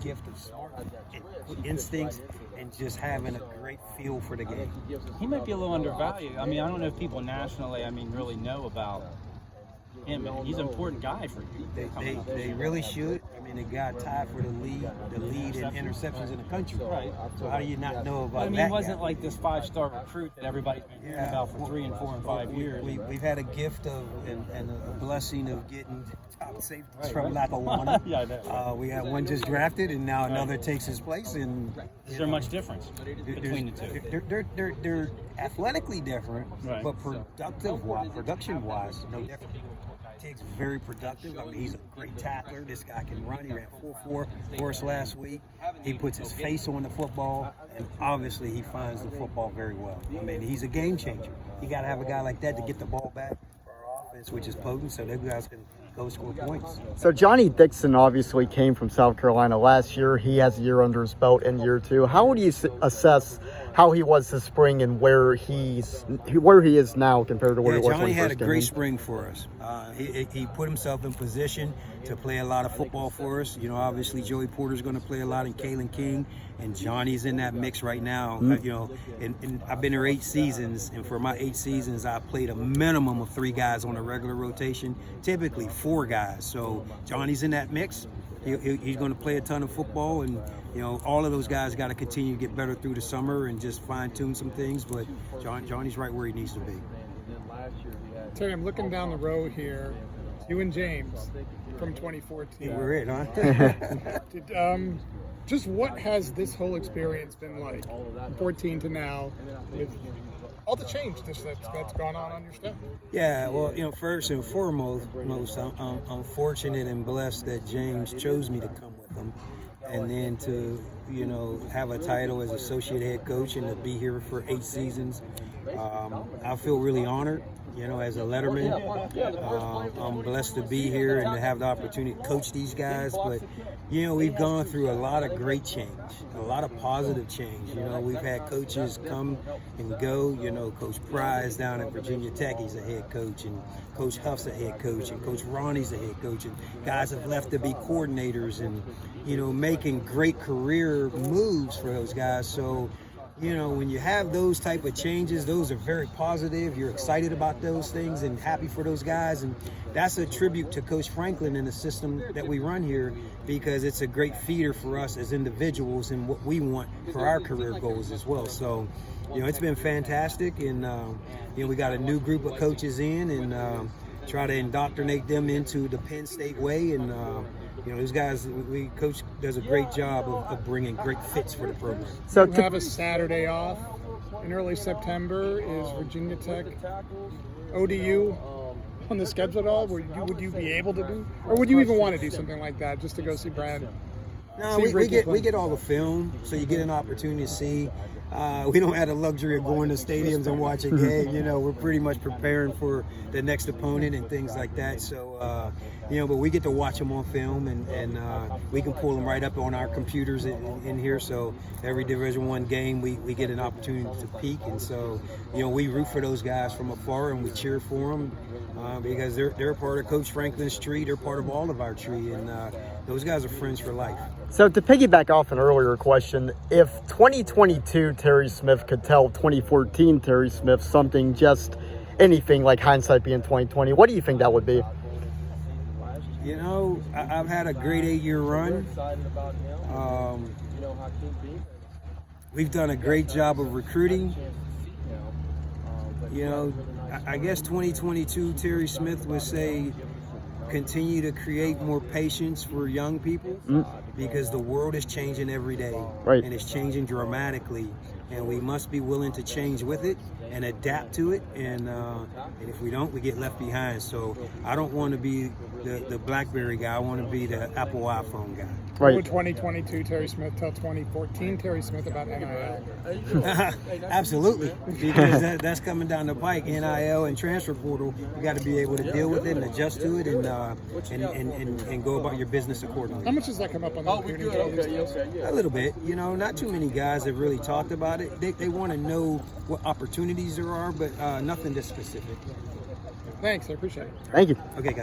gift of smart instincts and just having a great feel for the game. He might be a little undervalued. I mean, I don't know if people nationally, really know about him. He's an important guy for you. They really should. I mean, the guy tied for the lead in interceptions in the country. Right. So how do you not know about that? He wasn't like this 5-star recruit that everybody's been hearing about for 3 and 4 and 5 years. We've had a gift of and a blessing of getting top safeties from Lackawanna. Yeah, I know. We had one just drafted, and now another takes his place. And is there much difference between the two? They're athletically different, Right. but production-wise, no different. Tig's very productive. I mean, he's a great tackler. This guy can run. He ran 4.4 for us last week. He puts his face on the football, and obviously he finds the football very well. I mean, he's a game changer. You got to have a guy like that to get the ball back for our offense, which is potent, so those guys can go score points. So Johnny Dixon obviously came from South Carolina last year. He has a year under his belt in year 2. How would you assess how he was this spring and where he is now compared to where he was when Johnny he had first a came great in? spring for us. He put himself in position to play a lot of football for us. You know, obviously Joey Porter's going to play a lot, and Kalen King, and Johnny's in that mix right now. You know, and I've been there 8 seasons, and for my 8 seasons, I played a minimum of 3 guys on a regular rotation, typically 4 guys. So Johnny's in that mix. He's going to play a ton of football, and you know, all of those guys got to continue to get better through the summer and just fine-tune some things. But Johnny's right where he needs to be. Terry, I'm looking down the road here. You and James from 2014. We're it, huh? Just what has this whole experience been like, from 14 to now, with all the change that's gone on your staff? Yeah, well, you know, first and foremost, I'm fortunate and blessed that James chose me to come with him, and then to, you know, have a title as associate head coach and to be here for 8 seasons. I feel really honored, you know, as a letterman. I'm blessed to be here and to have the opportunity to coach these guys. But, you know, we've gone through a lot of great change, a lot of positive change. You know, we've had coaches come and go. You know, Coach Prize down at Virginia Tech, he's a head coach, and Coach Huff's a head coach, and Coach Ronnie's a head coach. And guys have left to be coordinators and, you know, making great career moves for those guys. So, you know, when you have those type of changes, those are very positive. You're excited about those things and happy for those guys. And that's a tribute to Coach Franklin and the system that we run here, because it's a great feeder for us as individuals and what we want for our career goals as well. So, you know, it's been fantastic. And, you know, we got a new group of coaches in and try to indoctrinate them into the Penn State way. And, you know, those guys, Coach does a great job of bringing great fits for the program. So to have a Saturday off in early September, is Virginia Tech ODU on the schedule at all? Would you be able to do, or would you even want to do something like that just to go see Brad? No, we get all the film, so you get an opportunity to see. We don't have the luxury of going to stadiums and watching games. You know, we're pretty much preparing for the next opponent and things like that. So, you know, but we get to watch them on film, and we can pull them right up on our computers in here. So every Division I game, we get an opportunity to peek. And so, you know, we root for those guys from afar, and we cheer for them because they're a part of Coach Franklin's tree. They're part of all of our tree, and those guys are friends for life. So to piggyback off an earlier question, if 2022 Terry Smith could tell 2014 Terry Smith something, just anything, like hindsight being 2020, what do you think that would be? You know, I've had a great 8-year run. We've done a great job of recruiting. You know, I guess 2022 Terry Smith would say continue to create more patience for young people, because the world is changing every day, right, and it's changing dramatically, and we must be willing to change with it and adapt to it, and if we don't, we get left behind. So I don't want to be the BlackBerry guy. I want to be the Apple iPhone guy. Right. Would 2022 Terry Smith tell 2014 Terry Smith about NIL? Absolutely, because that's coming down the pike. NIL and transfer portal, you got to be able to deal with it and adjust to it, and go about your business accordingly. How much does that come up on the recruiting call these days? A little bit. You know, not too many guys have really talked about it. They want to know what opportunities there are, but nothing this specific. Thanks, I appreciate it. Thank you. Okay, guys.